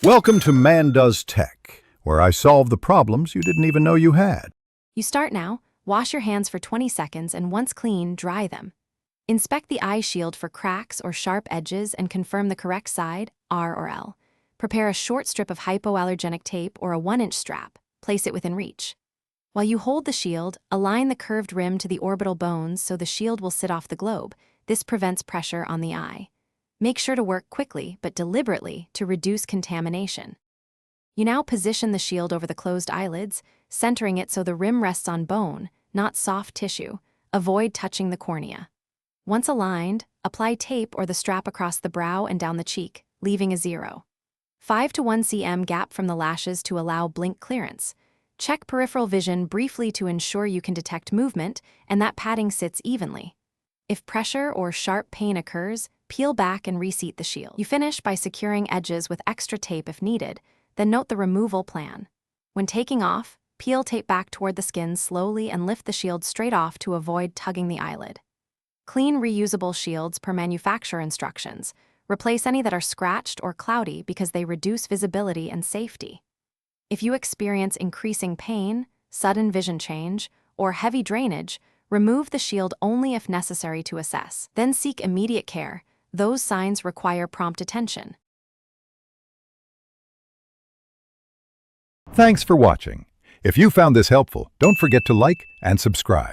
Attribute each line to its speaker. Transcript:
Speaker 1: Welcome to Man Does Tech, where I solve the problems you didn't even know you had.
Speaker 2: You start now, wash your hands for 20 seconds, and once clean, dry them. Inspect the eye shield for cracks or sharp edges and confirm the correct side, R or L. Prepare a short strip of hypoallergenic tape or a 1-inch strap. Place it within reach. While you hold the shield, align the curved rim to the orbital bones so the shield will sit off the globe. This prevents pressure on the eye. Make sure to work quickly but deliberately to reduce contamination. You now position the shield over the closed eyelids, centering it so the rim rests on bone, not soft tissue. Avoid touching the cornea. Once aligned, apply tape or the strap across the brow and down the cheek, leaving a 0. 5 to 1 cm gap from the lashes to allow blink clearance. Check peripheral vision briefly to ensure you can detect movement and that padding sits evenly. If pressure or sharp pain occurs, peel back and reseat the shield. You finish by securing edges with extra tape if needed, then note the removal plan. When taking off, peel tape back toward the skin slowly and lift the shield straight off to avoid tugging the eyelid. Clean reusable shields per manufacturer instructions. Replace any that are scratched or cloudy because they reduce visibility and safety. If you experience increasing pain, sudden vision change, or heavy drainage, remove the shield only if necessary to assess. Then seek immediate care. Those signs require prompt attention.
Speaker 1: Thanks for watching. If you found this helpful, don't forget to like and subscribe.